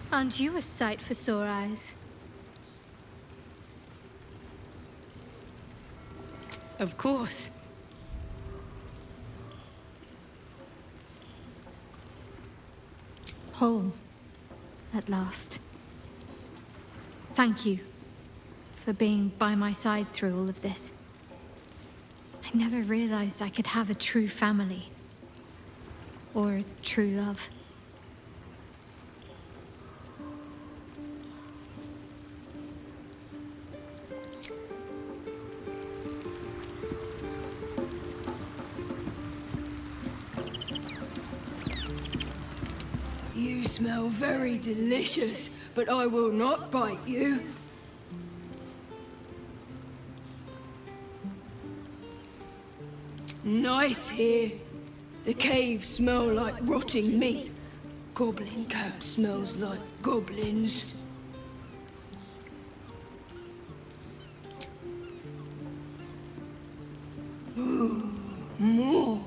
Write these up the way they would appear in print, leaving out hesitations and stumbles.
Aren't you a sight for sore eyes? Of course. Whole. At last. Thank you for being by my side through all of this. I never realized I could have a true family. Or a true love. You smell very delicious, but I will not bite you. Nice here. The caves smell like rotting meat. Goblin camp smells like goblins. Ooh, more.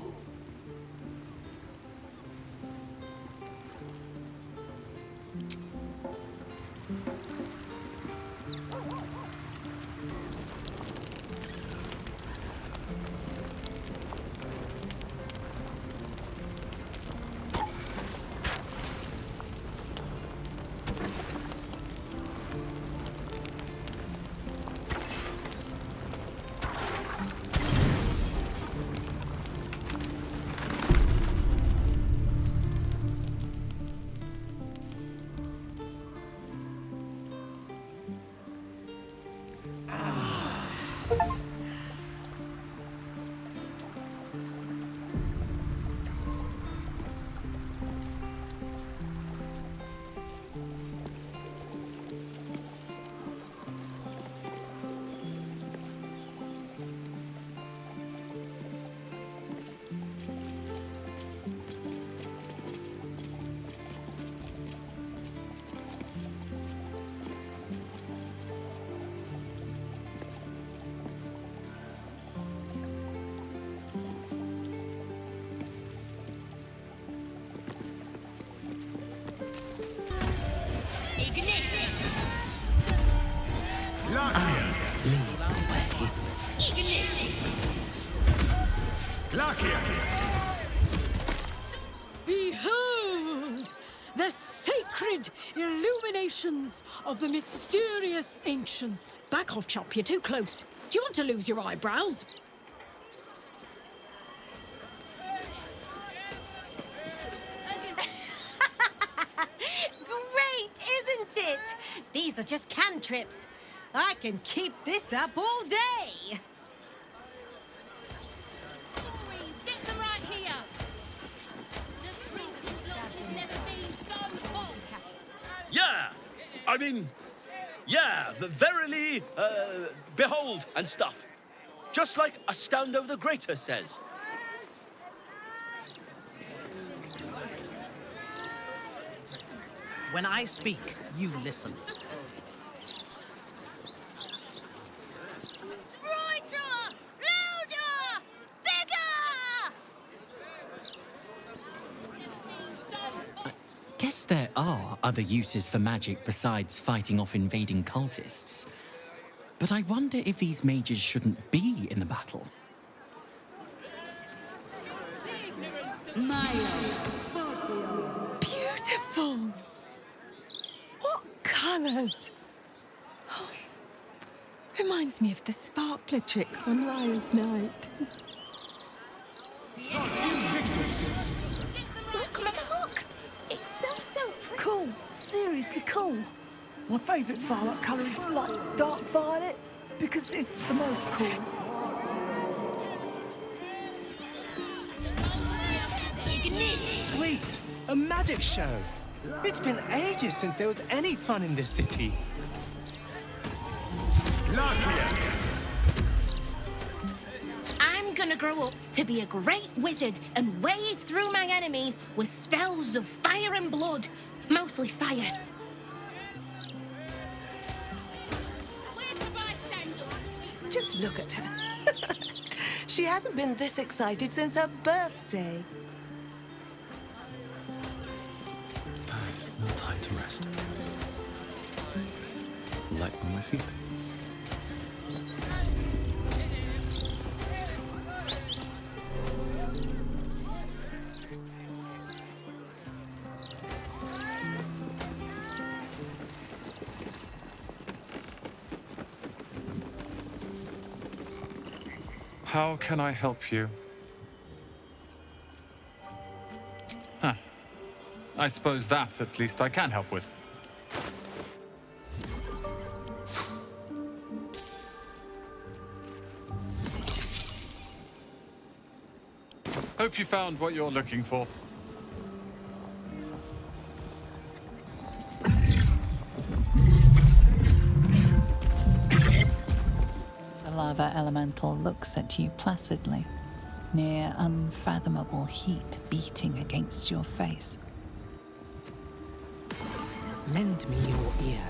Behold! The sacred illuminations of the mysterious ancients. Back off, Chop, you're too close. Do you want to lose your eyebrows? Great, isn't it? These are just cantrips. I can keep this up all day. Get them right here. The prince's look has never been so hot. Yeah, verily, behold and stuff. Just like Astondo the Greater says. When I speak, you listen. Brighter! Louder! Bigger! Guess there are other uses for magic besides fighting off invading cultists. But I wonder if these mages shouldn't be in the battle. Beautiful! What colours! Oh, reminds me of the sparkler tricks on Riot's night. Look, Mama, look! It's so pretty. Cool, seriously cool. My favourite violet colour is like dark violet because it's the most cool. Sweet! A magic show! It's been ages since there was any fun in this city. I'm gonna grow up to be a great wizard and wade through my enemies with spells of fire and blood. Mostly fire. Just look at her. She hasn't been this excited since her birthday. No time to rest. light on my feet. How can I help you? Huh. I suppose that, at least, I can help with. Hope you found what you're looking for. The lava elemental looks at you placidly, near unfathomable heat beating against your face. Lend me your ear.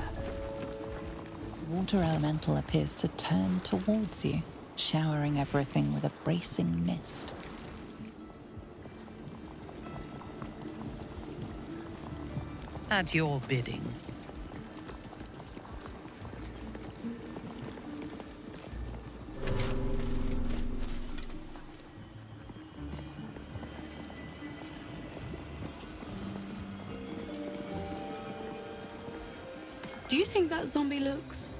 The water elemental appears to turn towards you, showering everything with a bracing mist. At your bidding. Do you think that zombie looks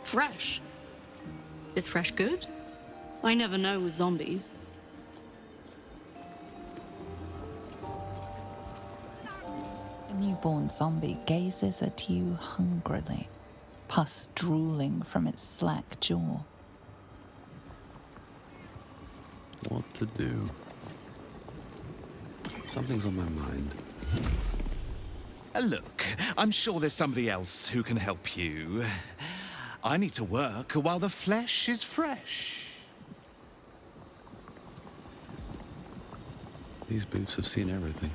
fresh? Is fresh good? I never know with zombies. A newborn zombie gazes at you hungrily, pus drooling from its slack jaw. What to do? Something's on my mind. Look, I'm sure there's somebody else who can help you. I need to work while the flesh is fresh. These boots have seen everything.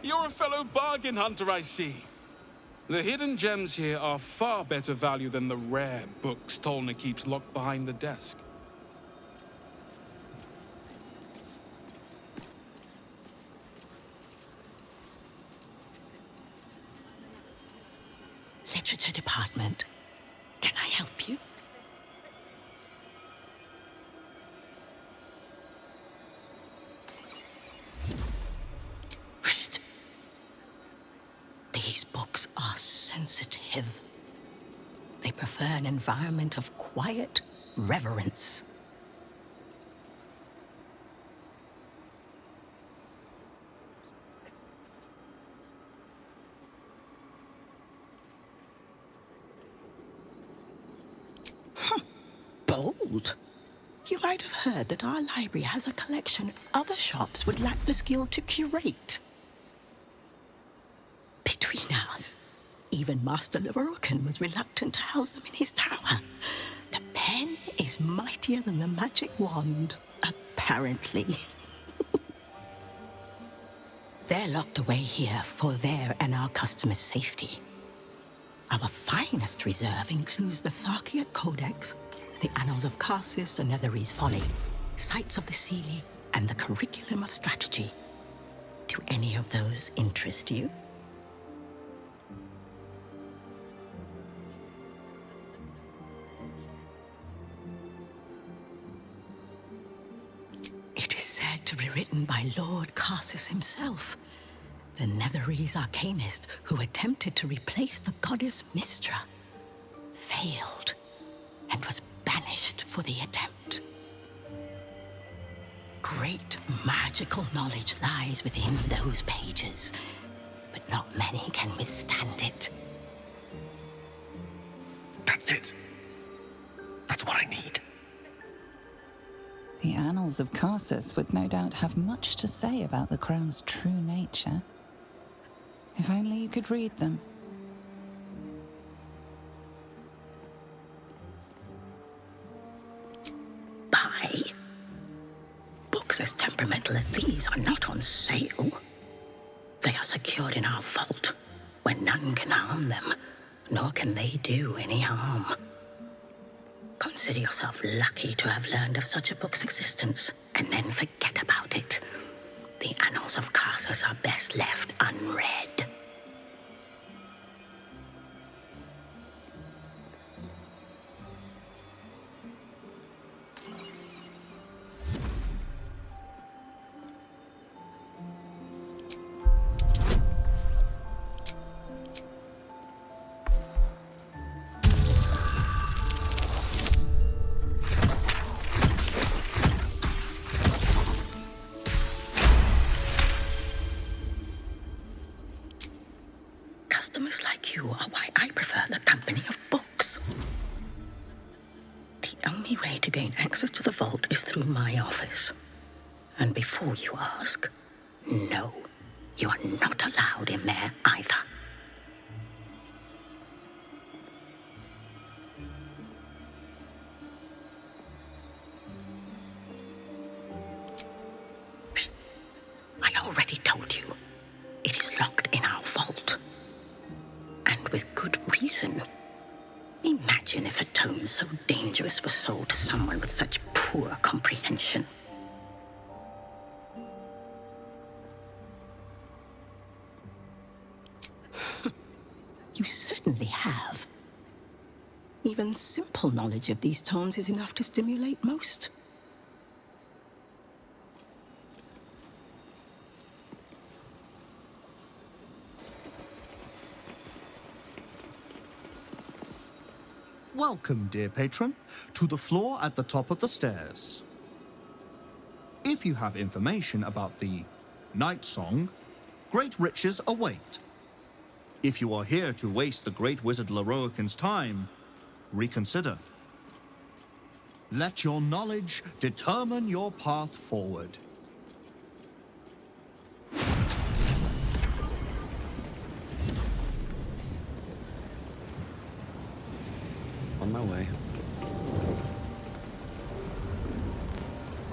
You're a fellow bargain hunter, I see. The hidden gems here are far better value than the rare books Tolna keeps locked behind the desk. Literature department. Can I help you? Whoosh. These books are sensitive. They prefer an environment of quiet reverence. Bold. You might have heard that our library has a collection other shops would lack the skill to curate. Between us, even Master Lorroakan was reluctant to house them in his tower. The pen is mightier than the magic wand, apparently. They're locked away here for their and our customers' safety. Our finest reserve includes the Tharkiot Codex, the Annals of Karsus and Netherese Folly, Sights of the Seelie, and the Curriculum of Strategy. Do any of those interest you? It is said to be written by Lord Karsus himself, the Netherese arcanist who attempted to replace the goddess Mystra, failed, and was banished for the attempt. Great magical knowledge lies within those pages, but not many can withstand it. That's it. That's what I need. The Annals of Karsus would no doubt have much to say about the crone's true nature. If only you could read them. Buy? Books as temperamental as these are not on sale. They are secured in our vault, where none can harm them, nor can they do any harm. Consider yourself lucky to have learned of such a book's existence, and then forget about it. The annals of Karsus are best left unread. Customers like you are why I prefer the company of books. The only way to gain access to the vault is through my office. And before you ask, no, you are not allowed in there either. Psst. I already told you. It is locked in our vault. And with good reason. Imagine if a tome so dangerous was sold to someone with such poor comprehension. You certainly have. Even simple knowledge of these tomes is enough to stimulate most. Welcome, dear patron, to the floor at the top of the stairs. If you have information about the Night Song, great riches await. If you are here to waste the great wizard Lorroakan's time, reconsider. Let your knowledge determine your path forward. On my way.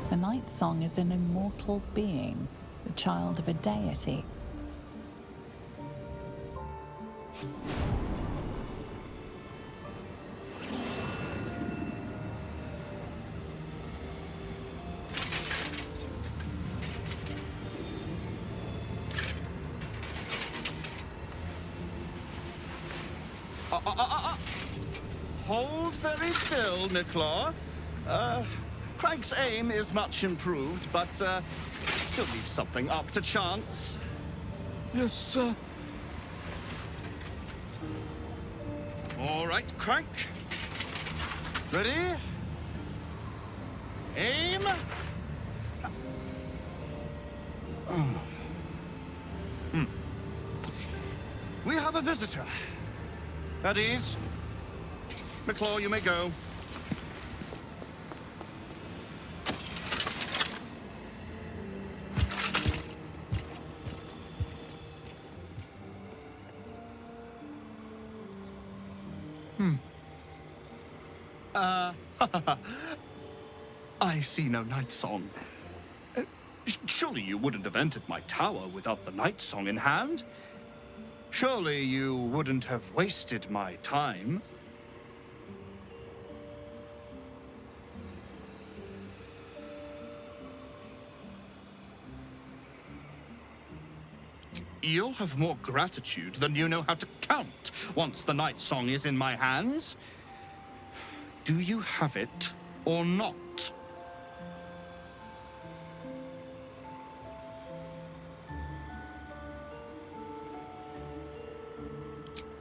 The Night Song is an immortal being, the child of a deity. Hold very still, Niclaw. Craig's aim is much improved, but still leaves something up to chance. Yes, sir. All right, Crank. Ready? Aim. We have a visitor. At ease. McClaw, you may go. I see no Night Song. Surely you wouldn't have entered my tower without the Night Song in hand? Surely you wouldn't have wasted my time? You'll have more gratitude than you know how to count once the Night Song is in my hands. Do you have it or not?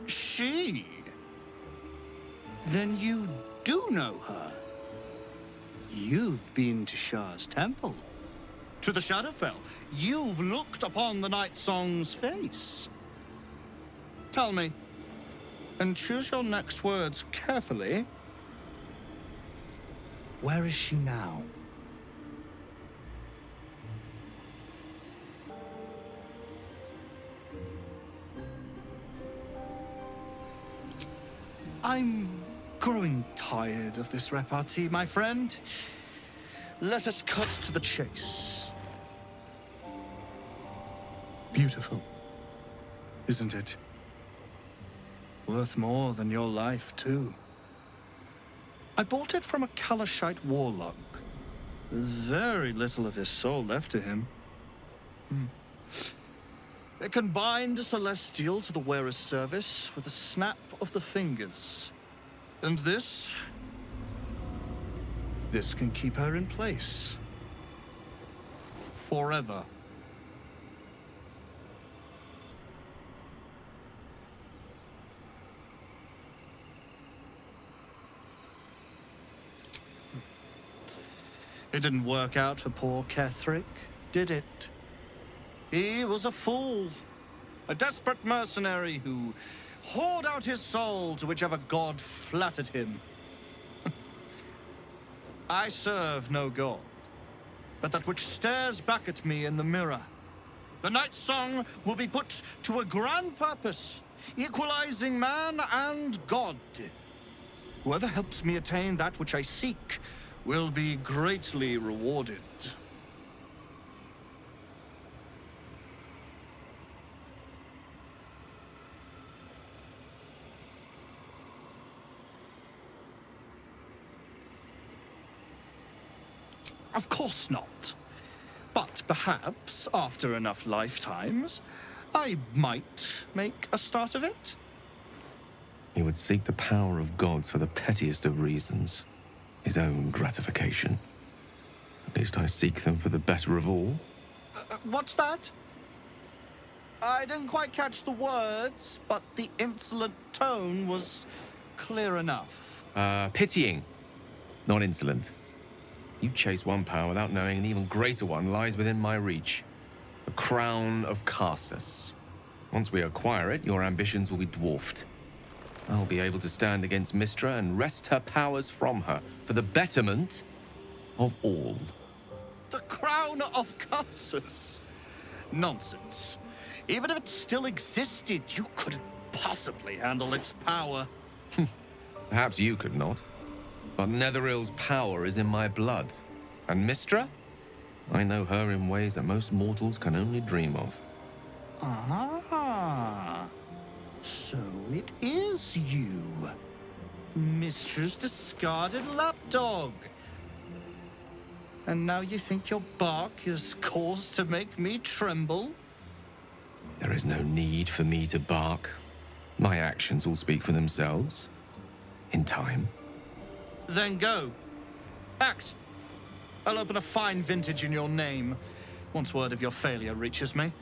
She? Then you do know her. You've been to Shah's temple. To the Shadowfell. You've looked upon the Night Song's face. Tell me, and choose your next words carefully. Where is she now? I'm growing tired of this repartee, my friend. Let us cut to the chase. Beautiful, isn't it? Worth more than your life, too. I bought it from a Kalashite warlock. There's very little of his soul left to him. It can bind a celestial to the wearer's service with a snap of the fingers. And this can keep her in place. Forever. It didn't work out for poor Ketherick, did it? He was a fool. A desperate mercenary who poured out his soul to whichever god flattered him. I serve no god, but that which stares back at me in the mirror. The night song will be put to a grand purpose, equalizing man and god. Whoever helps me attain that which I seek will be greatly rewarded. Of course not. But perhaps, after enough lifetimes, I might make a start of it. He would seek the power of gods for the pettiest of reasons. His own gratification. At least I seek them for the better of all. What's that? I didn't quite catch the words, but the insolent tone was clear enough. Pitying, not insolent. You chase one power without knowing an even greater one lies within my reach. The crown of Karsus. Once we acquire it, your ambitions will be dwarfed. I'll be able to stand against Mystra and wrest her powers from her for the betterment of all. The crown of Karsus? Nonsense. Even if it still existed, you couldn't possibly handle its power. Perhaps you could not. But Netherill's power is in my blood. And Mystra? I know her in ways that most mortals can only dream of. Ah. So it is you. Mystra's discarded lapdog. And now you think your bark is cause to make me tremble? There is no need for me to bark. My actions will speak for themselves. In time. Then go. Act. I'll open a fine vintage in your name, once word of your failure reaches me.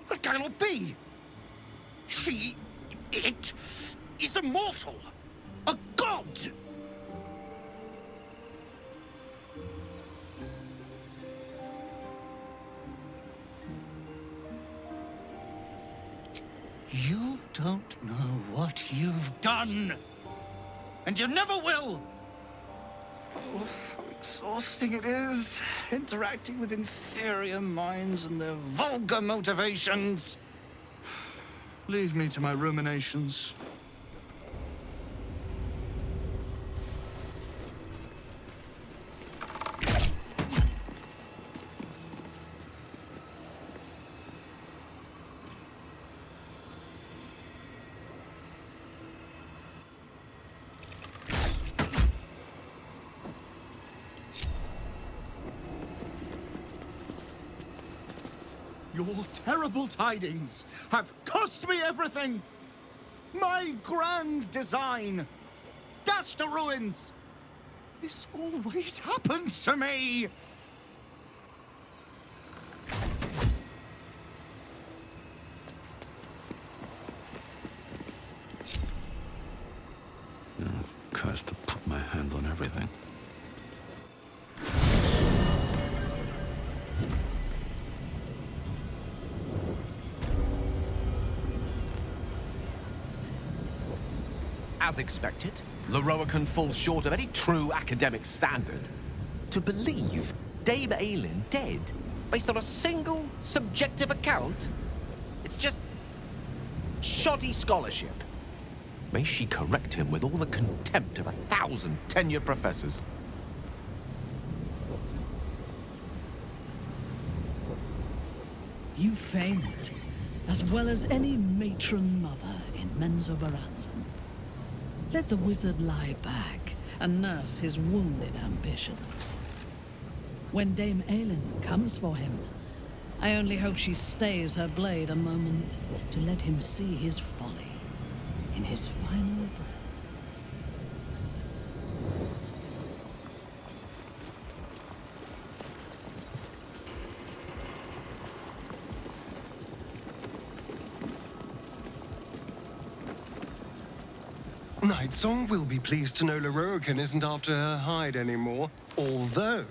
What can it be? It is immortal. A god. You don't know what you've done. And you never will. Oh, how exhausting it is, interacting with inferior minds and their vulgar motivations. Leave me to my ruminations. Your terrible tidings have cost me everything! My grand design! Dashed to ruins! This always happens to me! Cursed to put my hands on everything. as expected, Lorroakan falls short of any true academic standard. To believe Dame Aylin dead based on a single subjective account? It's just shoddy scholarship. May she correct him with all the contempt of 1,000 tenured professors. You faint, as well as any matron mother in Menzoberranzan. Let the wizard lie back and nurse his wounded ambitions. When Dame Aylin comes for him, I only hope she stays her blade a moment to let him see his folly in his final breath. Nightsong will be pleased to know Lorroakan isn't after her hide anymore. Although,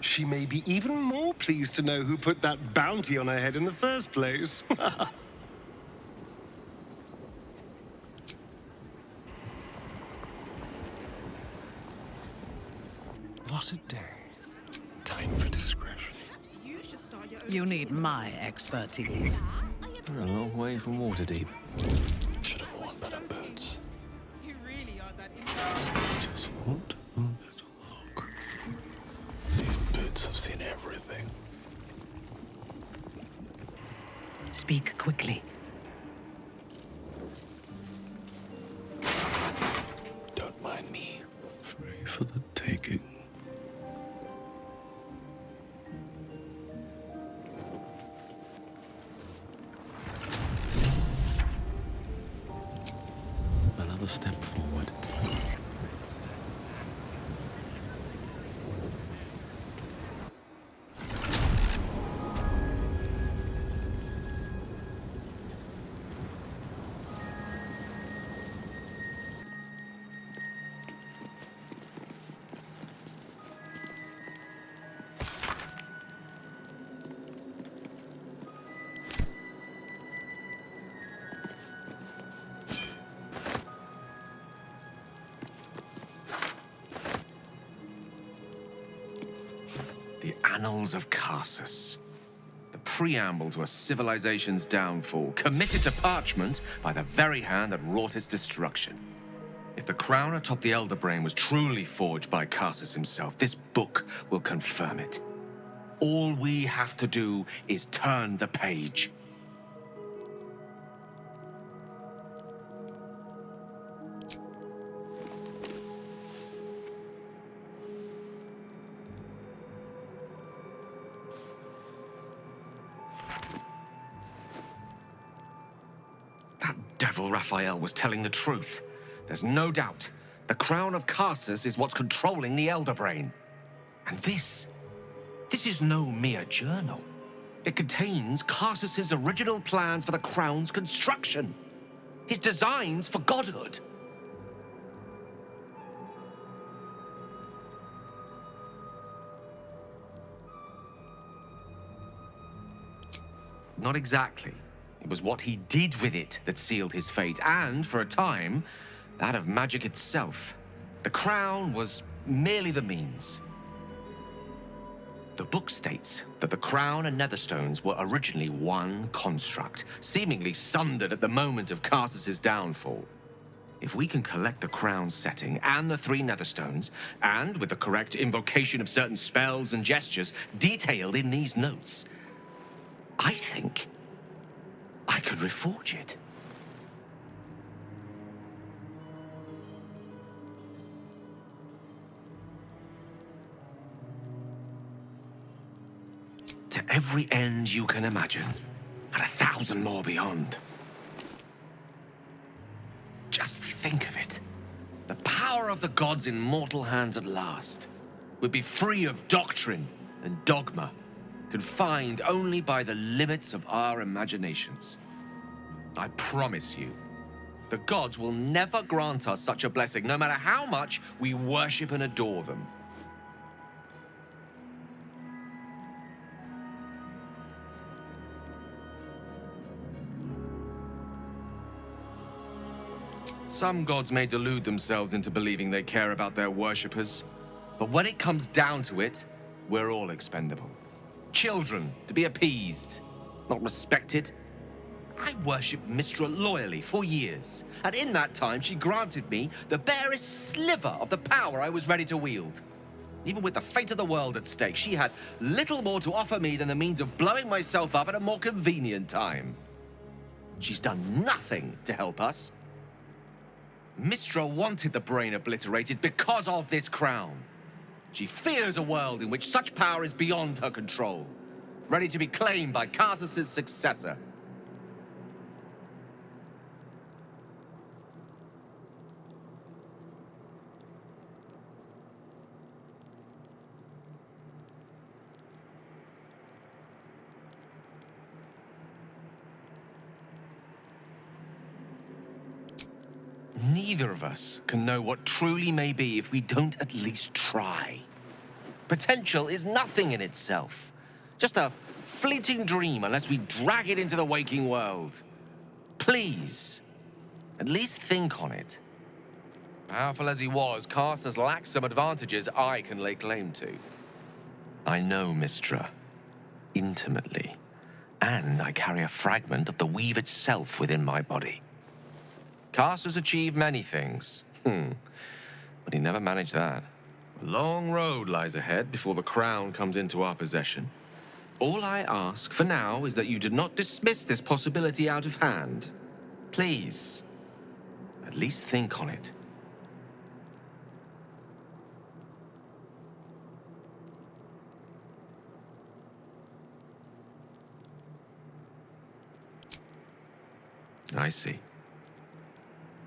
she may be even more pleased to know who put that bounty on her head in the first place. What a day. Time for discretion. You need my expertise. We're a long way from Waterdeep. Should have worn better boots. Just want a little look. These boots have seen everything. Speak quickly. Don't mind me. Free for the taking. Another step forward. The Annals of Karsus. The preamble to a civilization's downfall, committed to parchment by the very hand that wrought its destruction. If the crown atop the Elder Brain was truly forged by Karsus himself, this book will confirm it. All we have to do is turn the page. Devil Raphael was telling the truth. There's no doubt. The crown of Karsus is what's controlling the Elder Brain. And this is no mere journal. It contains Karsus's original plans for the crown's construction. His designs for godhood. Not exactly. It was what he did with it that sealed his fate, and, for a time, that of magic itself. The crown was merely the means. The book states that the crown and netherstones were originally one construct, seemingly sundered at the moment of Karsus's downfall. If we can collect the crown's setting and the 3 netherstones, and with the correct invocation of certain spells and gestures detailed in these notes, I think I could reforge it. To every end you can imagine, and 1,000 more beyond. Just think of it. The power of the gods in mortal hands at last would be free of doctrine and dogma, confined only by the limits of our imaginations. I promise you, the gods will never grant us such a blessing, no matter how much we worship and adore them. Some gods may delude themselves into believing they care about their worshippers, but when it comes down to it, we're all expendable. Children to be appeased, not respected. I worshipped Mystra loyally for years, and in that time she granted me the barest sliver of the power I was ready to wield. Even with the fate of the world at stake, she had little more to offer me than the means of blowing myself up at a more convenient time. She's done nothing to help us. Mystra wanted the brain obliterated because of this crown. She fears a world in which such power is beyond her control, ready to be claimed by Karsus' successor. Neither of us can know what truly may be if we don't at least try. Potential is nothing in itself. Just a fleeting dream unless we drag it into the waking world. Please, at least think on it. Powerful as he was, Karsus lacks some advantages I can lay claim to. I know Mystra intimately, and I carry a fragment of the weave itself within my body. Karsus achieved many things, but he never managed that. A long road lies ahead before the crown comes into our possession. All I ask for now is that you do not dismiss this possibility out of hand. Please, at least think on it. I see.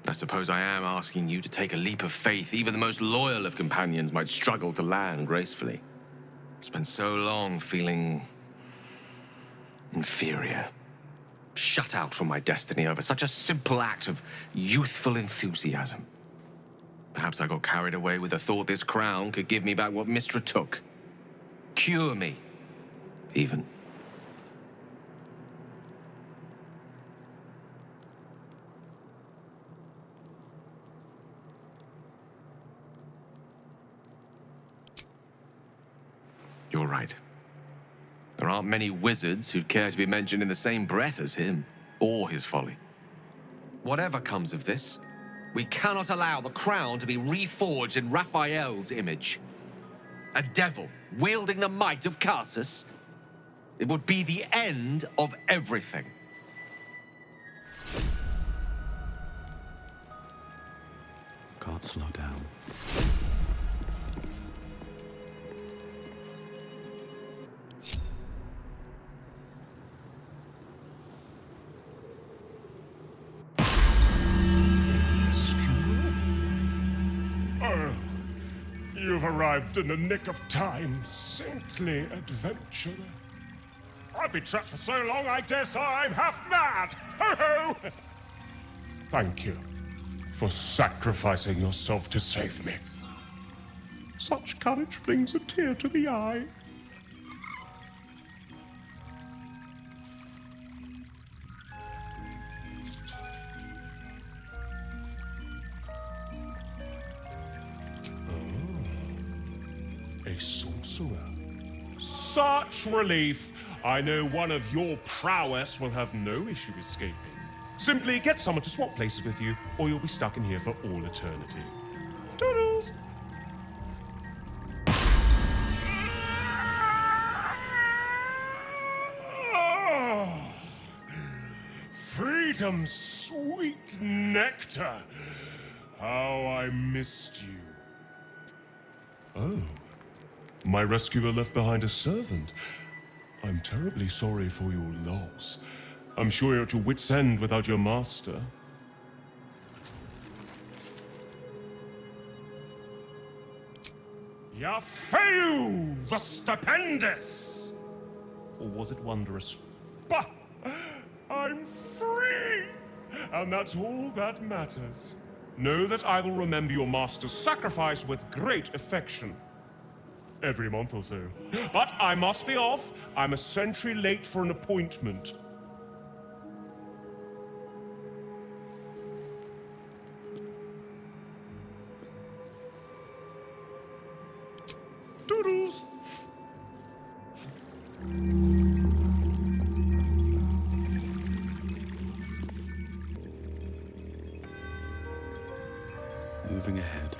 I suppose I am asking you to take a leap of faith even the most loyal of companions might struggle to land gracefully. Spent so long feeling inferior, shut out from my destiny over such a simple act of youthful enthusiasm. Perhaps I got carried away with the thought this crown could give me back what Mystra took. Cure me, even. You're right. There aren't many wizards who'd care to be mentioned in the same breath as him, or his folly. Whatever comes of this, we cannot allow the crown to be reforged in Raphael's image. A devil wielding the might of Karsus. It would be the end of everything. Can't slow down. You've arrived in the nick of time, saintly adventurer. I've been trapped for so long, I dare say I'm half mad! Ho ho! Thank you for sacrificing yourself to save me. Such courage brings a tear to the eye. A sorcerer. Such relief! I know one of your prowess will have no issue escaping. Simply get someone to swap places with you, or you'll be stuck in here for all eternity. Toodles! Oh, freedom's sweet nectar! How I missed you. Oh. My rescuer left behind a servant. I'm terribly sorry for your loss. I'm sure you're at your wit's end without your master. Yafeu the Stupendous! Or was it wondrous? Bah! I'm free! And that's all that matters. Know that I will remember your master's sacrifice with great affection. Every month or so. But I must be off. I'm a century late for an appointment. moving ahead.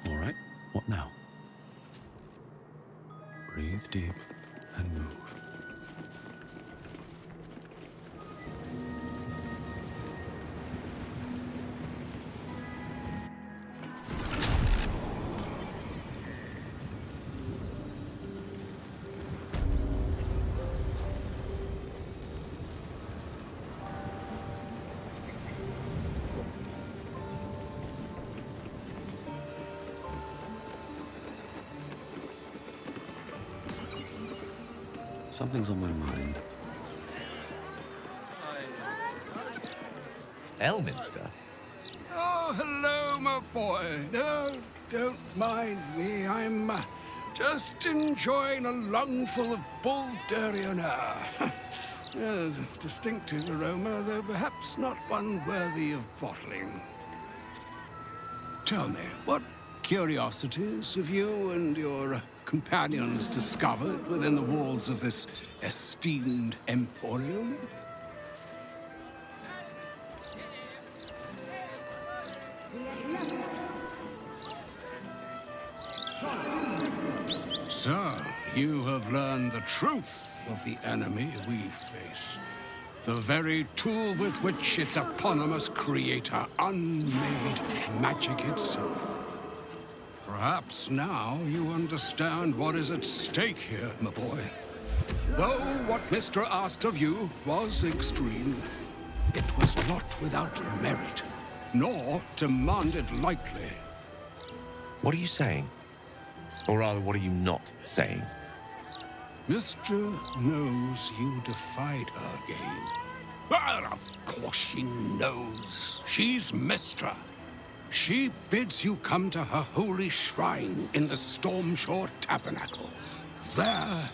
All right, what now? Breathe deep and move. Something's on my mind. Elminster? Oh, hello, my boy. No, don't mind me. I'm just enjoying a lungful of Baldurian air. Yes, a distinctive aroma, though perhaps not one worthy of bottling. Tell me, what curiosities have you and your companions discovered within the walls of this esteemed emporium? So, you have learned the truth of the enemy we face. The very tool with which its eponymous creator unmade magic itself. Perhaps now you understand what is at stake here, my boy. Though what Mystra asked of you was extreme, it was not without merit, nor demanded lightly. What are you saying? Or rather, what are you not saying? Mystra knows you defied her, Gale. Well, of course she knows. She's Mystra. She bids you come to her holy shrine in the Stormshore Tabernacle. There,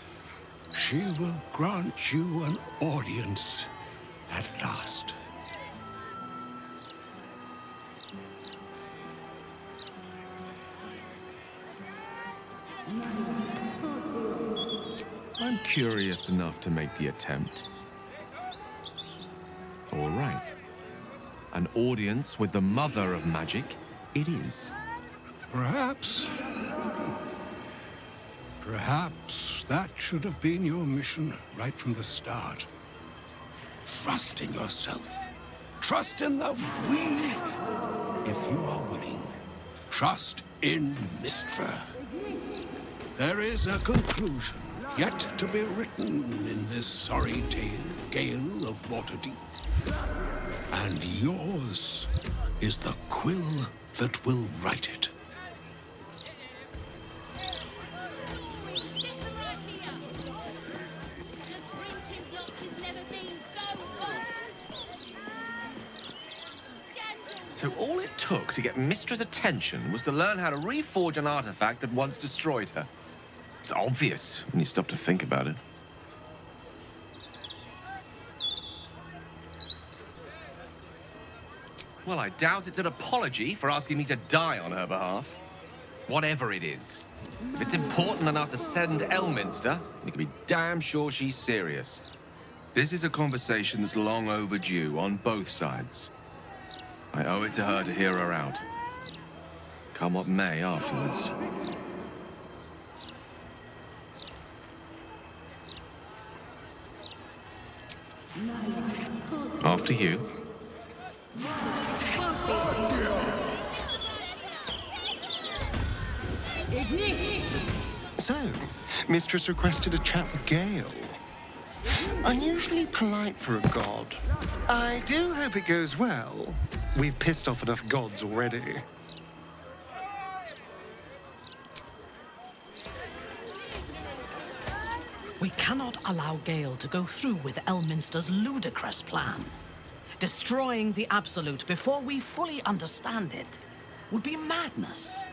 she will grant you an audience at last. I'm curious enough to make the attempt. All right. An audience with the mother of magic, it is. Perhaps that should have been your mission right from the start. Trust in yourself. Trust in the weave, if you are willing. Trust in Mystra. There is a conclusion yet to be written in this sorry tale, Gale of Waterdeep. And yours is the quill that will write it. So all it took to get Mystra's attention was to learn how to reforge an artifact that once destroyed her. It's obvious when you stop to think about it. Well, I doubt it's an apology for asking me to die on her behalf. Whatever it is. If it's important enough to send Elminster, you can be damn sure she's serious. This is a conversation that's long overdue on both sides. I owe it to her to hear her out. Come what may afterwards. After you. So, Mistress requested a chat with Gale. Unusually polite for a god. I do hope it goes well. We've pissed off enough gods already. We cannot allow Gale to go through with Elminster's ludicrous plan. Destroying the Absolute before we fully understand it would be madness.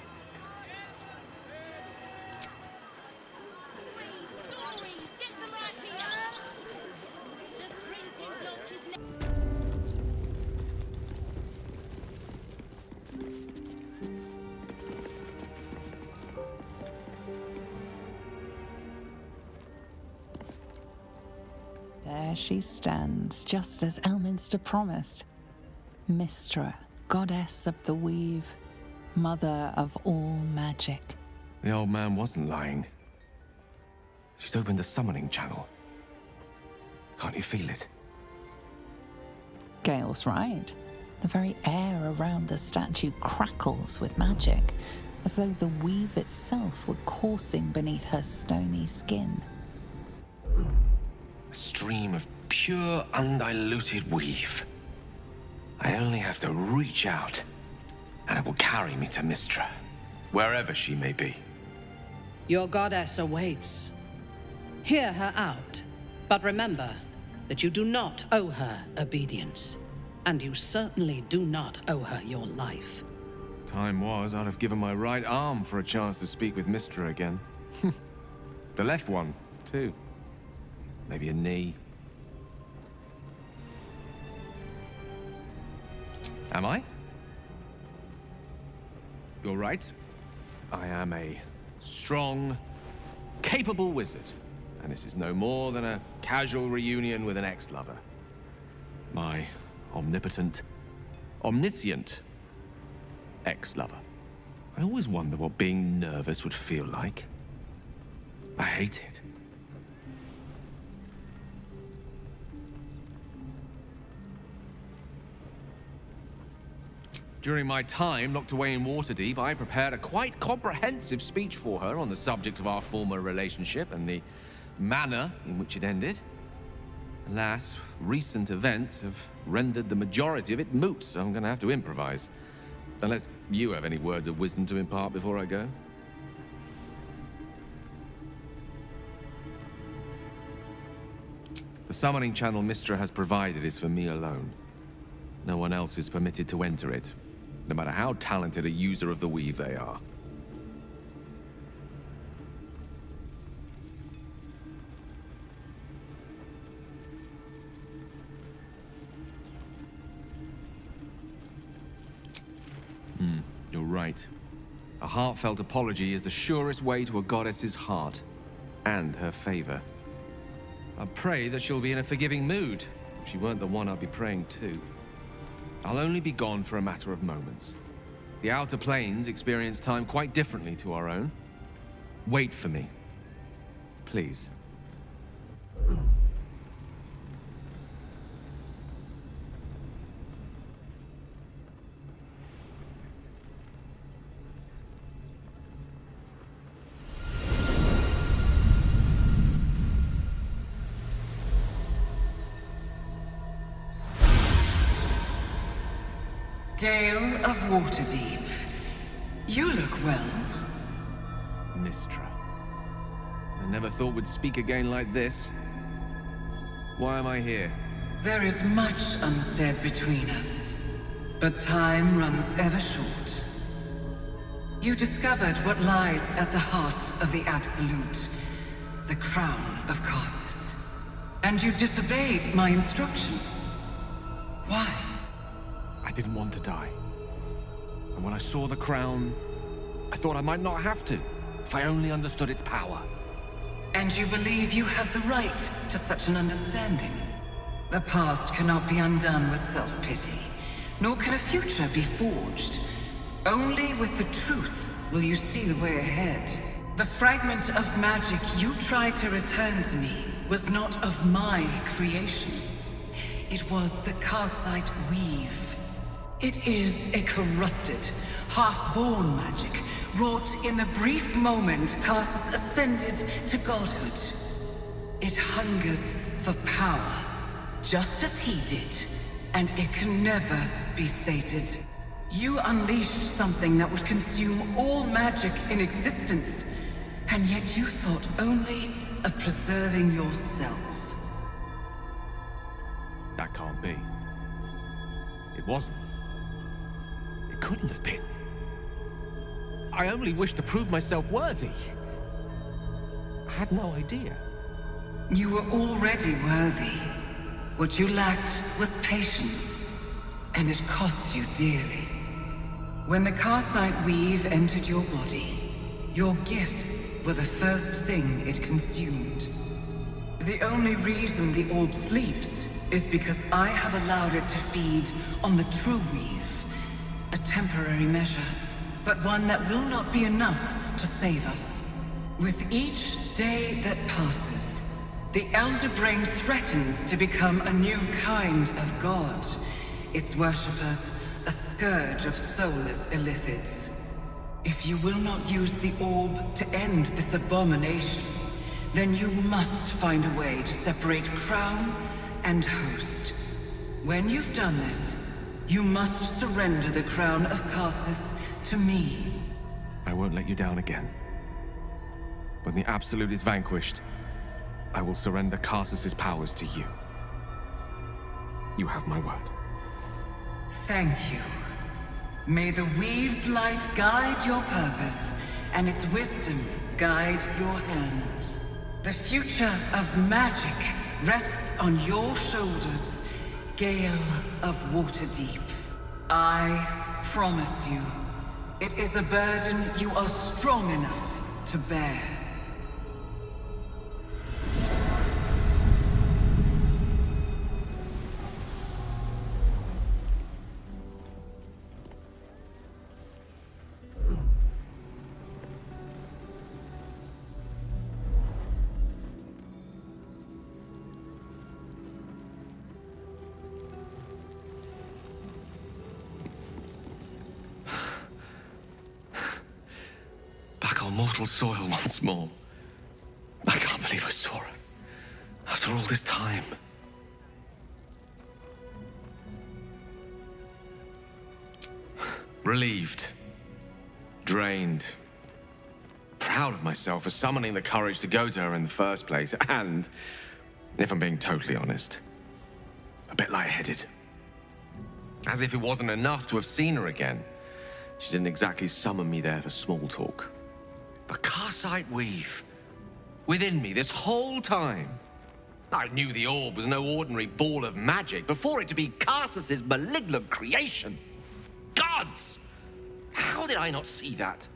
There she stands, just as Elminster promised. Mystra, goddess of the weave, mother of all magic. The old man wasn't lying. She's opened the summoning channel. Can't you feel it? Gale's right. The very air around the statue crackles with magic, as though the weave itself were coursing beneath her stony skin. A stream of pure, undiluted weave. I only have to reach out, and it will carry me to Mystra, wherever she may be. Your goddess awaits. Hear her out, but remember that you do not owe her obedience, and you certainly do not owe her your life. Time was, I'd have given my right arm for a chance to speak with Mystra again. The left one, too. Maybe a knee. Am I? You're right. I am a strong, capable wizard. And this is no more than a casual reunion with an ex-lover. My omnipotent, omniscient ex-lover. I always wonder what being nervous would feel like. I hate it. During my time locked away in Waterdeep, I prepared a quite comprehensive speech for her on the subject of our former relationship and the manner in which it ended. Alas, recent events have rendered the majority of it moot, so I'm going to have to improvise. Unless you have any words of wisdom to impart before I go. The summoning channel Mystra has provided is for me alone. No one else is permitted to enter it, no matter how talented a user of the weave they are. You're right. A heartfelt apology is the surest way to a goddess's heart, and her favor. I pray that she'll be in a forgiving mood. If she weren't the one I'd be praying to. I'll only be gone for a matter of moments. The Outer Planes experience time quite differently to our own. Wait for me. Please. Gale of Waterdeep. You look well. Mystra. I never thought we'd speak again like this. Why am I here? There is much unsaid between us, but time runs ever short. You discovered what lies at the heart of the Absolute, the crown of Karsus. And you disobeyed my instruction. Why? I didn't want to die. And when I saw the crown, I thought I might not have to, if I only understood its power. And you believe you have the right to such an understanding? The past cannot be undone with self-pity, nor can a future be forged. Only with the truth will you see the way ahead. The fragment of magic you tried to return to me was not of my creation. It was the Karsite weave. It is a corrupted, half-born magic, wrought in the brief moment Karsus ascended to godhood. It hungers for power, just as he did, and it can never be sated. You unleashed something that would consume all magic in existence, and yet you thought only of preserving yourself. That can't be. It wasn't. It couldn't have been. I only wished to prove myself worthy. I had no idea. You were already worthy. What you lacked was patience, and it cost you dearly. When the Karsite weave entered your body, your gifts were the first thing it consumed. The only reason the orb sleeps is because I have allowed it to feed on the true weave. A temporary measure, but one that will not be enough to save us. With each day that passes, the Elder Brain threatens to become a new kind of god. Its worshippers, a scourge of soulless illithids. If you will not use the orb to end this abomination, then you must find a way to separate crown and host. When you've done this, you must surrender the crown of Karsus to me. I won't let you down again. When the Absolute is vanquished, I will surrender Karsus's powers to you. You have my word. Thank you. May the Weave's light guide your purpose, and its wisdom guide your hand. The future of magic rests on your shoulders, Gale of Waterdeep. I promise you, it is a burden you are strong enough to bear. Back on mortal soil once more. I can't believe I saw it. After all this time. Relieved. Drained. Proud of myself for summoning the courage to go to her in the first place. And, if I'm being totally honest, a bit lightheaded. As if it wasn't enough to have seen her again. She didn't exactly summon me there for small talk. The Karsite weave. Within me this whole time. I knew the orb was no ordinary ball of magic before it to be Karsus's malignant creation. Gods! How did I not see that?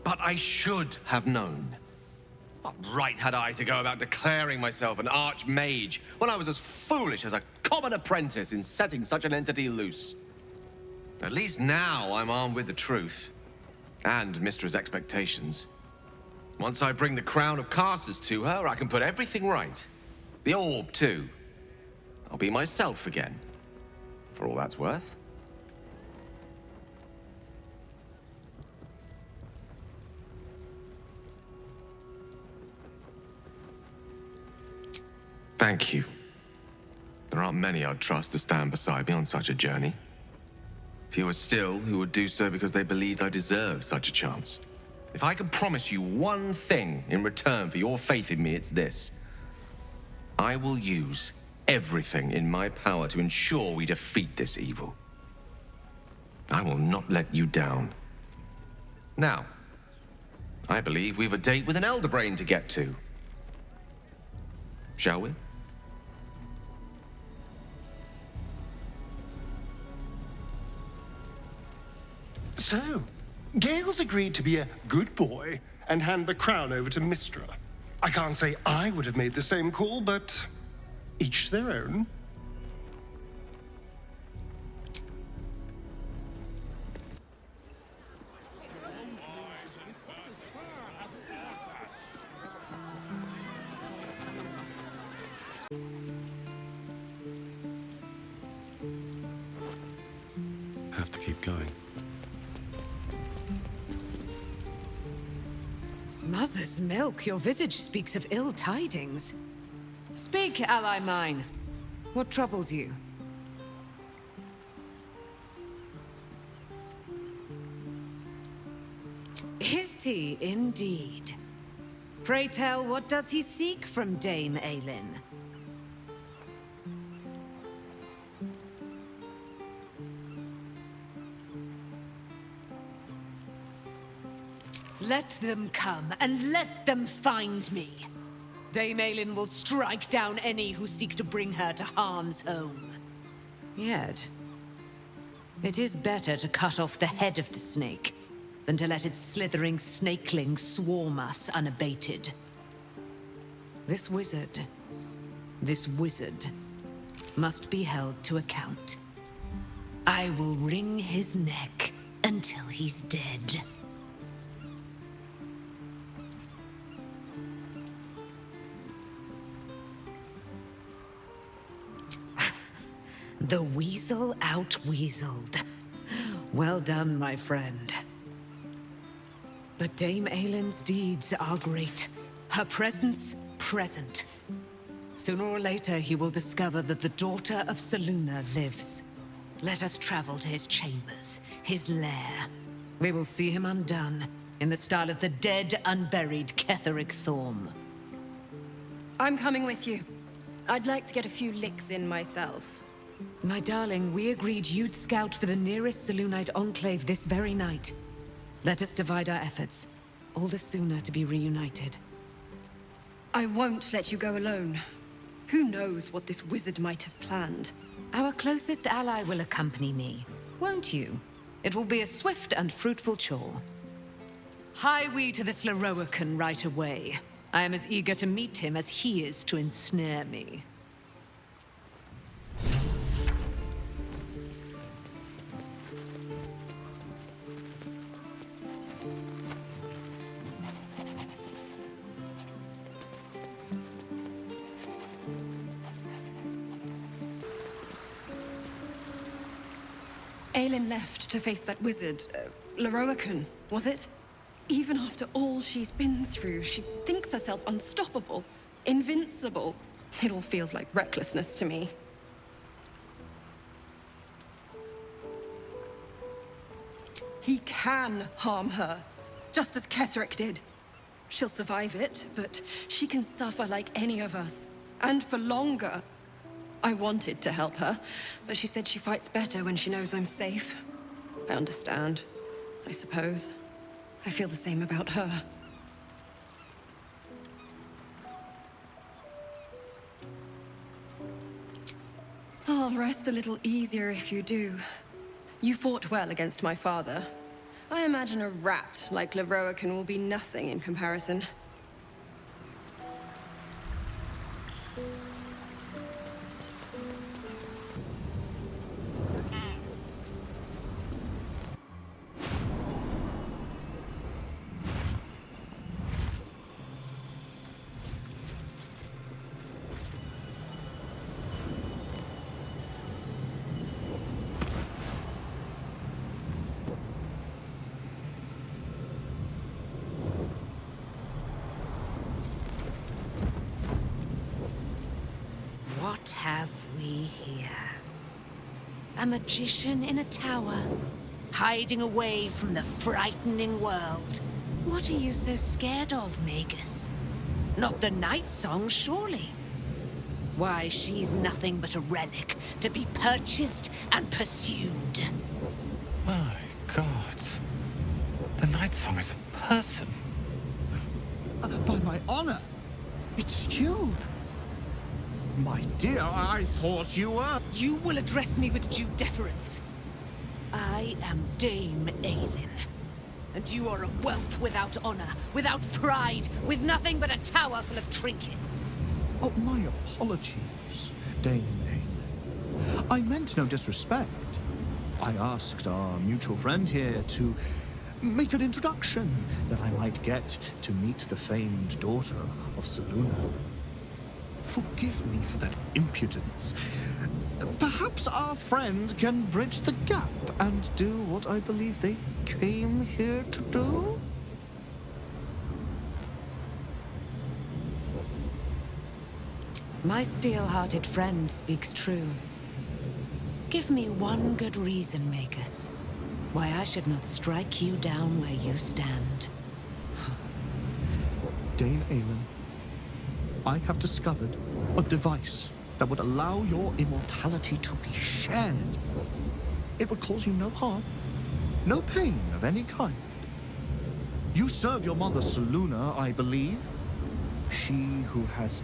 But I should have known. What right had I to go about declaring myself an archmage when I was as foolish as a common apprentice in setting such an entity loose? At least now I'm armed with the truth. And Mystra's expectations. Once I bring the crown of Karsus to her, I can put everything right. The orb, too. I'll be myself again. For all that's worth. Thank you. There aren't many I'd trust to stand beside me on such a journey. Fewer still who would do so because they believed I deserved such a chance. If I can promise you one thing in return for your faith in me, it's this. I will use everything in my power to ensure we defeat this evil. I will not let you down. Now, I believe we've a date with an Elder Brain to get to. Shall we? So, Gale's agreed to be a good boy and hand the crown over to Mystra. I can't say I would have made the same call, but each their own. Have to keep going. Mother's milk, your visage speaks of ill tidings. Speak, ally mine. What troubles you? Is he indeed? Pray tell, what does he seek from Dame Aylin? Let them come, and let them find me. Dame Aylin will strike down any who seek to bring her to harm's home. Yet, it is better to cut off the head of the snake than to let its slithering snakelings swarm us unabated. This wizard must be held to account. I will wring his neck until he's dead. The weasel out-weaseled. Well done, my friend. But Dame Aylin's deeds are great. Her presence, present. Sooner or later, he will discover that the daughter of Selûne lives. Let us travel to his chambers, his lair. We will see him undone, in the style of the dead, unburied Ketheric Thorm. I'm coming with you. I'd like to get a few licks in myself. My darling, we agreed you'd scout for the nearest Selûnite enclave this very night. Let us divide our efforts, all the sooner to be reunited. I won't let you go alone. Who knows what this wizard might have planned? Our closest ally will accompany me, won't you? It will be a swift and fruitful chore. Hie we to this Lorroakan right away. I am as eager to meet him as he is to ensnare me. Aylin left to face that wizard, Lorroakan, was it? Even after all she's been through, she thinks herself unstoppable, invincible. It all feels like recklessness to me. He can harm her, just as Ketheric did. She'll survive it, but she can suffer like any of us, and for longer. I wanted to help her, but she said she fights better when she knows I'm safe. I understand, I suppose. I feel the same about her. I'll rest a little easier if you do. You fought well against my father. I imagine a rat like Lorroakan will be nothing in comparison. What have we here? A magician in a tower, hiding away from the frightening world. What are you so scared of, Magus? Not the night song, surely? Why, she's nothing but a relic to be purchased and pursued. My God. The night song is a person. By my honor, it's you. My dear, I thought you were... You will address me with due deference. I am Dame Aylin. And you are a whelp without honor, without pride, with nothing but a tower full of trinkets. Oh, my apologies, Dame Aylin. I meant no disrespect. I asked our mutual friend here to make an introduction that I might get to meet the famed daughter of Selûne. Forgive me for that impudence. Perhaps our friend can bridge the gap and do what I believe they came here to do? My steel-hearted friend speaks true. Give me one good reason, Magus, why I should not strike you down where you stand. Dame Aylin, I have discovered a device that would allow your immortality to be shared. It would cause you no harm, no pain of any kind. You serve your mother, Selûne, I believe. She who has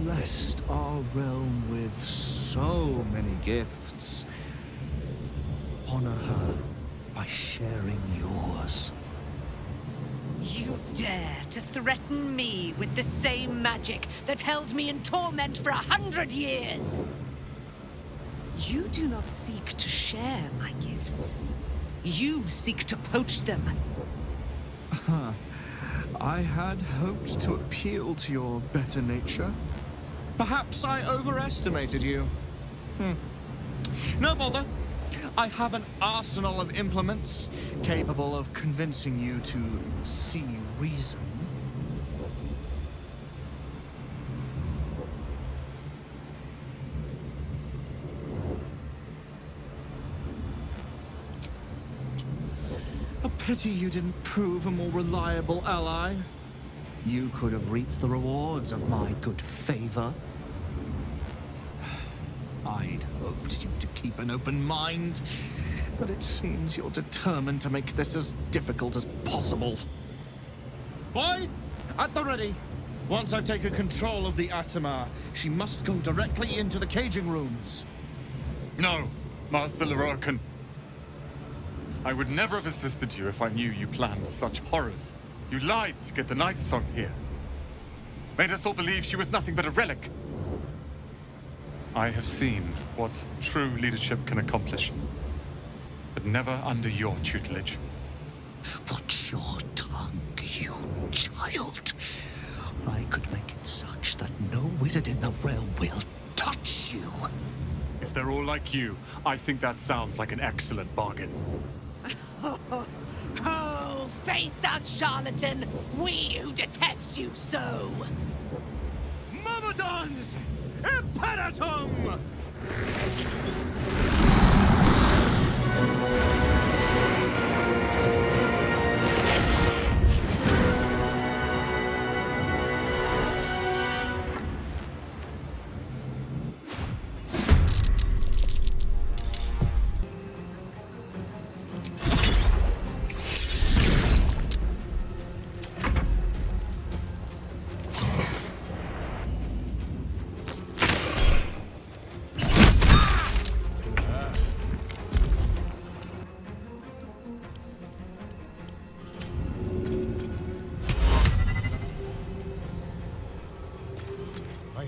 blessed our realm with so many gifts. Honor her by sharing yours. You dare to threaten me with the same magic that held me in torment for 100 years? You do not seek to share my gifts. You seek to poach them. I had hoped to appeal to your better nature. Perhaps I overestimated you. No bother. I have an arsenal of implements capable of convincing you to see reason. A pity you didn't prove a more reliable ally. You could have reaped the rewards of my good favor. I'd hoped you to keep an open mind, but it seems you're determined to make this as difficult as possible. Boy, at the ready. Once I've taken control of the Aasimar, she must go directly into the caging rooms. No, Master Lorroakan. I would never have assisted you if I knew you planned such horrors. You lied to get the Night Song here. Made us all believe she was nothing but a relic. I have seen what true leadership can accomplish, but never under your tutelage. Watch your tongue, you child. I could make it such that no wizard in the realm will touch you. If they're all like you, I think that sounds like an excellent bargain. Oh, face us, charlatan! We who detest you so! Myrmidons! Imperatum!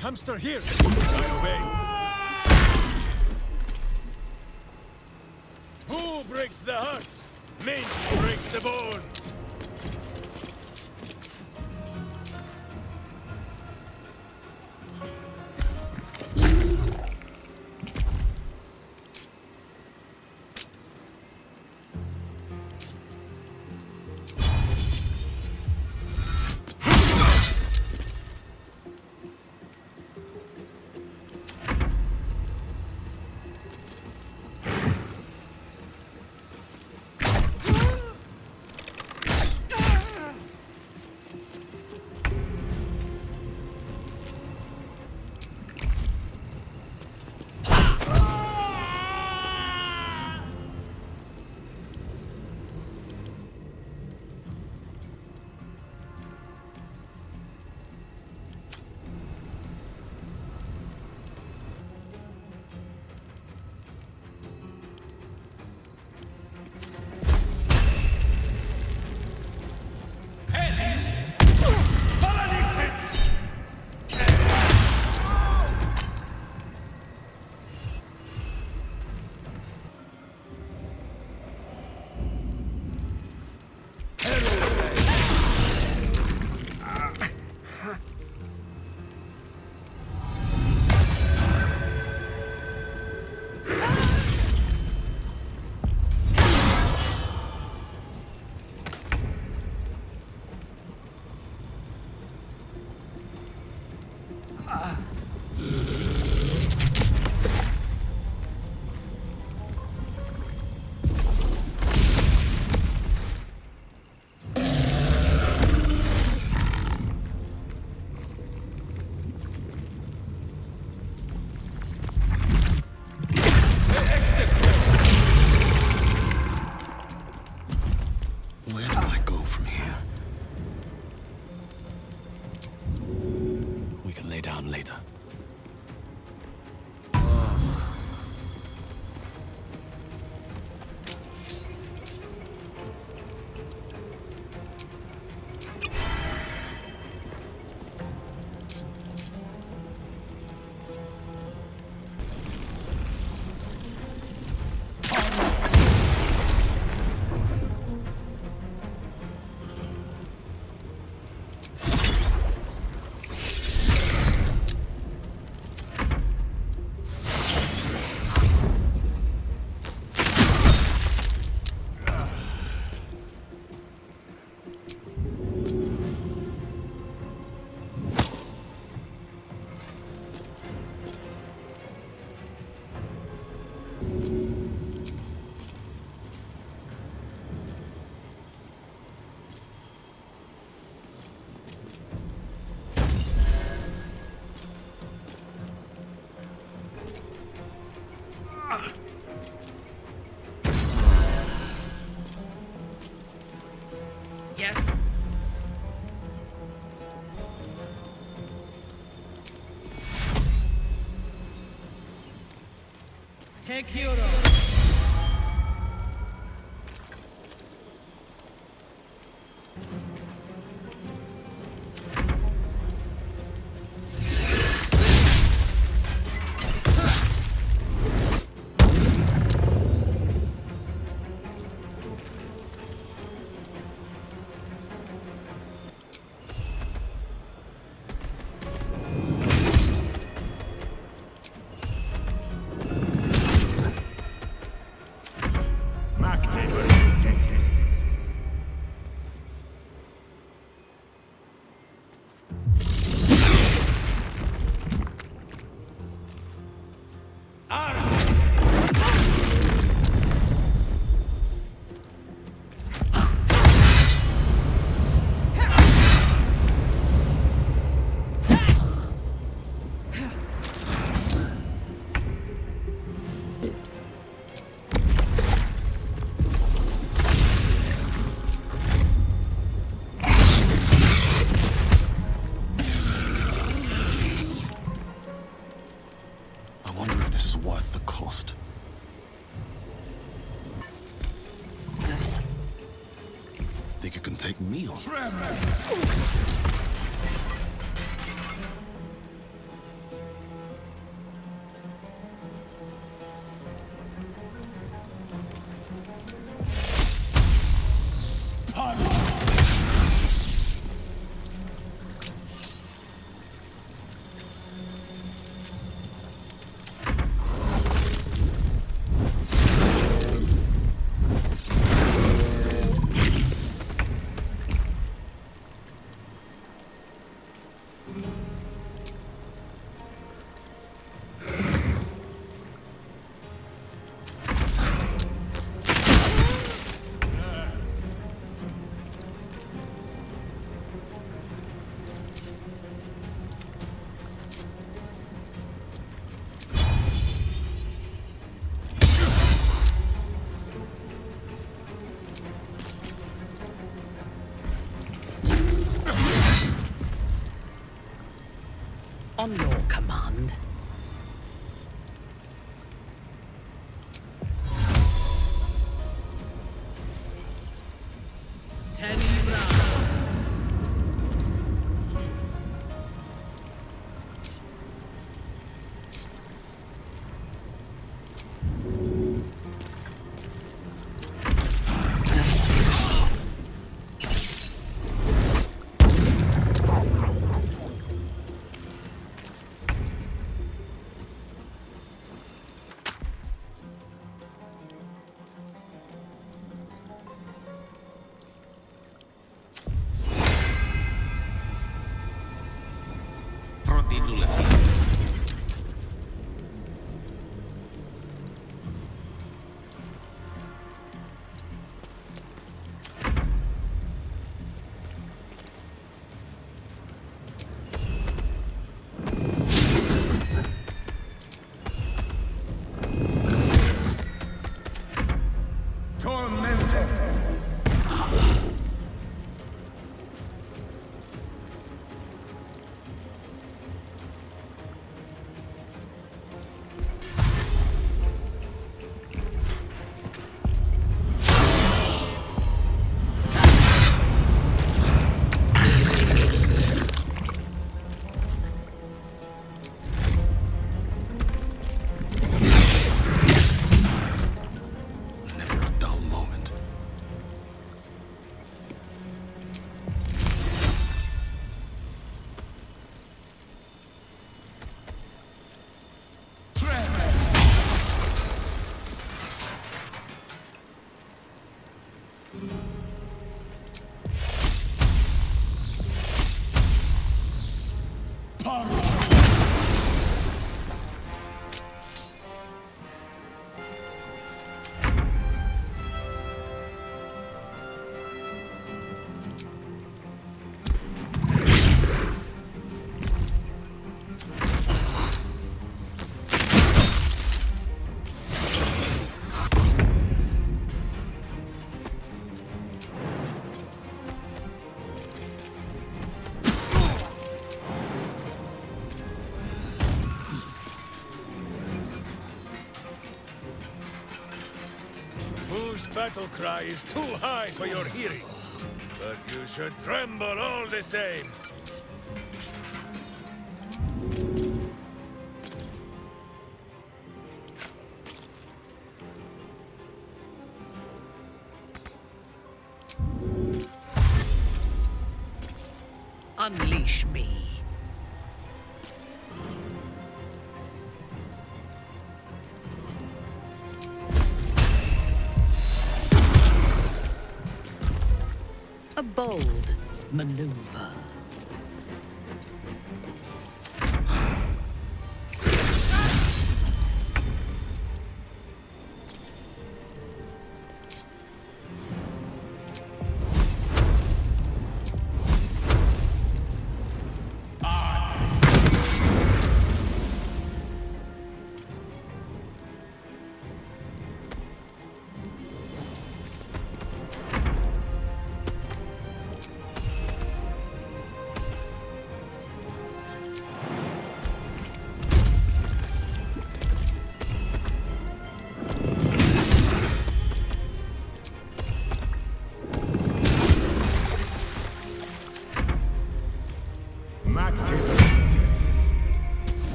Hamster here! I obey. Who breaks the hearts? Mint breaks the bones! Yes? Take Hero. Think you can take me on? On your command. battle cry is too high for your hearing, but you should tremble all the same. Unleash me. A bold maneuver.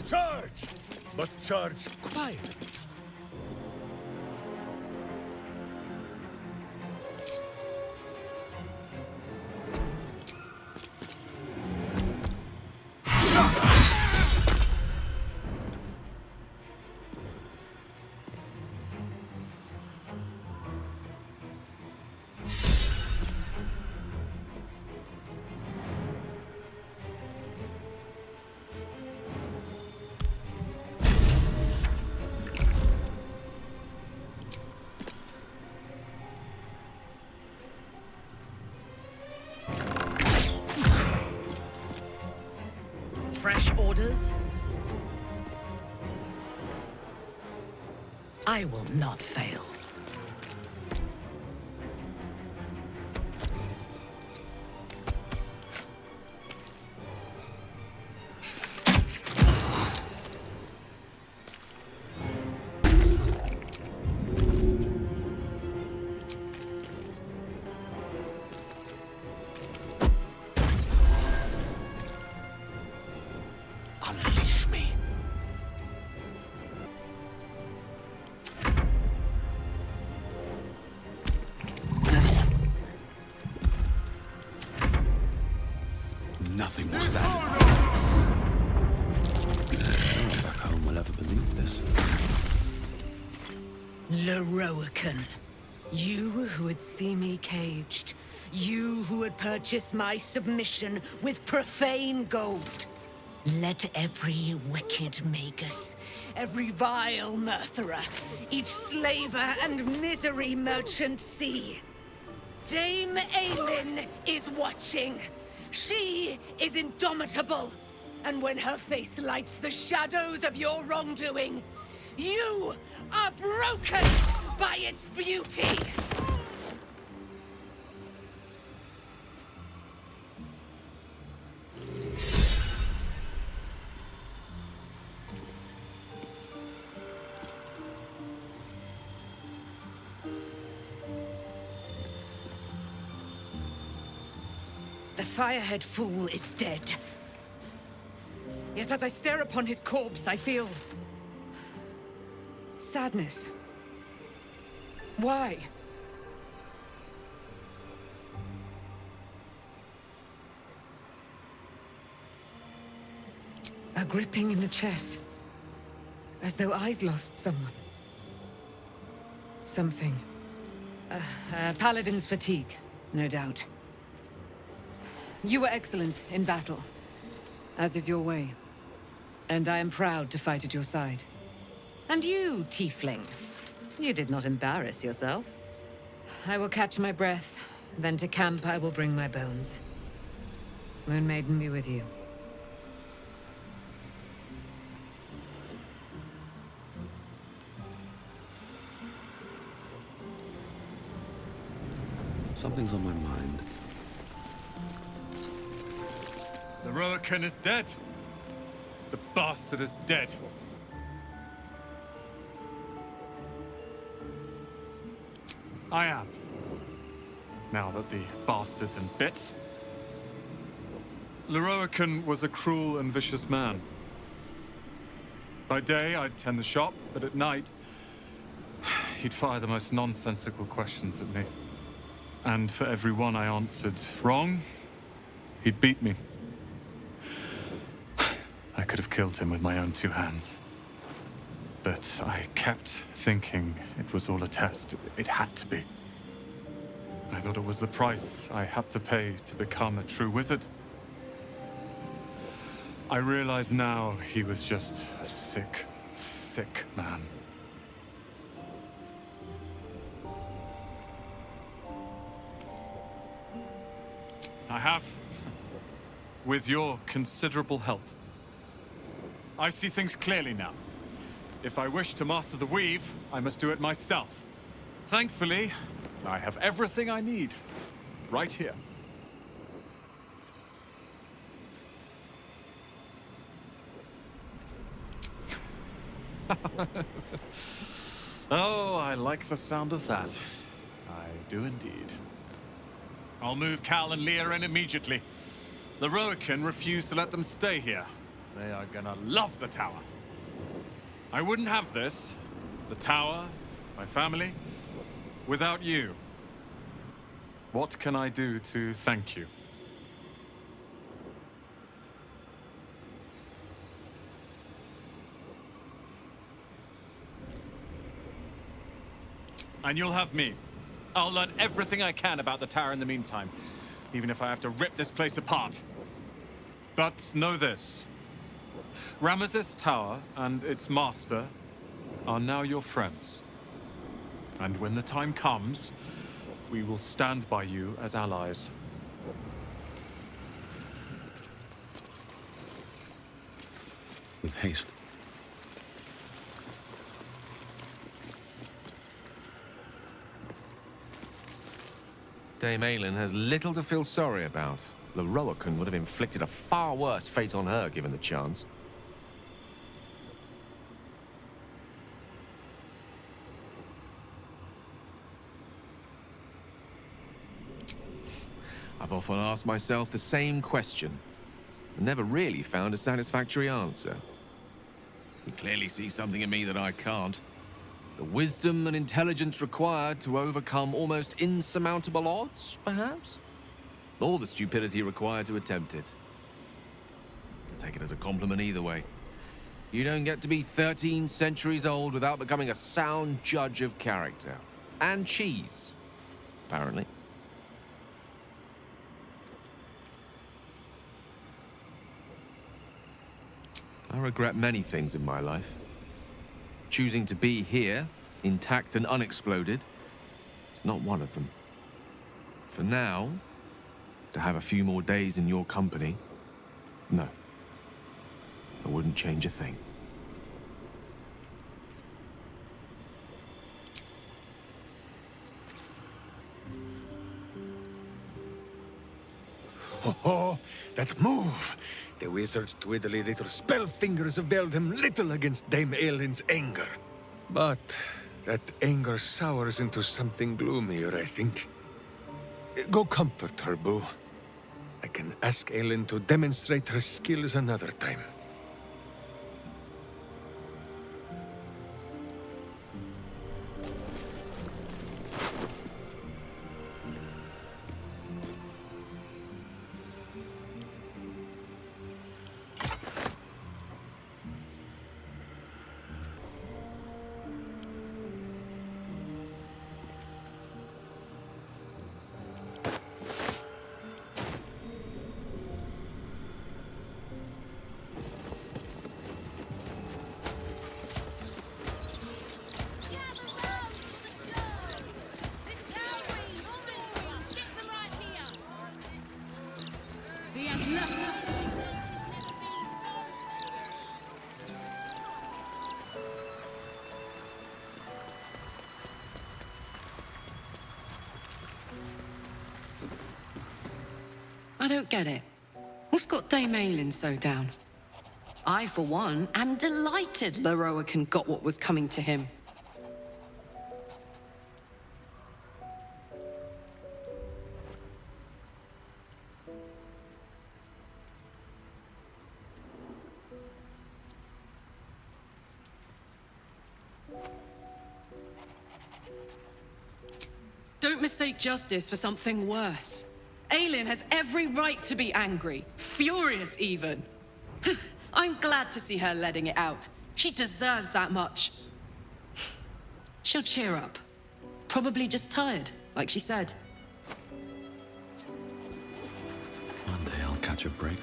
Charge! But charge quietly. Fresh orders? I will not fail. Unleash me. Nothing was that. No one back home will ever believe this. Lorroakan, you who would see me caged, you who would purchase my submission with profane gold. Let every wicked magus, every vile Minthara, each slaver and misery merchant see. Dame Aylin is watching. She is indomitable. And when her face lights the shadows of your wrongdoing, you are broken by its beauty. The Firehead Fool is dead. Yet as I stare upon his corpse, I feel sadness. Why? A gripping in the chest, as though I'd lost someone. Something. Paladin's fatigue, no doubt. You were excellent in battle, as is your way. And I am proud to fight at your side. And you, tiefling, you did not embarrass yourself. I will catch my breath, then to camp I will bring my bones. Moon Maiden be with you. Something's on my mind. Lorroakan is dead. The bastard is dead. I am. Now that the bastard's in bits. Lorroakan was a cruel and vicious man. By day, I'd tend the shop, but at night, he'd fire the most nonsensical questions at me. And for every one I answered wrong, he'd beat me. I could have killed him with my own two hands. But I kept thinking it was all a test. It had to be. I thought it was the price I had to pay to become a true wizard. I realize now he was just a sick, sick man. I have, with your considerable help. I see things clearly now. If I wish to master the weave, I must do it myself. Thankfully, I have everything I need, right here. Oh, I like the sound of that. I do indeed. I'll move Cal and Leah in immediately. Lorroakan refused to let them stay here. They are gonna love the tower. I wouldn't have this, the tower, my family, without you. What can I do to thank you? And you'll have me. I'll learn everything I can about the tower in the meantime, even if I have to rip this place apart. But know this. Ramesses Tower and its master are now your friends. And when the time comes, we will stand by you as allies. With haste. Dame Aylin has little to feel sorry about. Lorroakan would have inflicted a far worse fate on her given the chance. I've often asked myself the same question, and never really found a satisfactory answer. He clearly sees something in me that I can't. The wisdom and intelligence required to overcome almost insurmountable odds, perhaps? Or the stupidity required to attempt it. I'll take it as a compliment either way. You don't get to be 13 centuries old without becoming a sound judge of character. And cheese, apparently. I regret many things in my life. Choosing to be here, intact and unexploded, is not one of them. For now, to have a few more days in your company, no. I wouldn't change a thing. Oh, that move! The wizard's twiddly little spell fingers availed him little against Dame Aylin's anger. But that anger sours into something gloomier, I think. Go comfort her, Boo. I can ask Aylin to demonstrate her skills another time. I don't get it. What's got Dame Aylin so down? I, for one, am delighted Lorroakan got what was coming to him. Don't mistake justice for something worse. Aylin has every right to be angry, furious even. I'm glad to see her letting it out. She deserves that much. She'll cheer up. Probably just tired, like she said. One day I'll catch a break.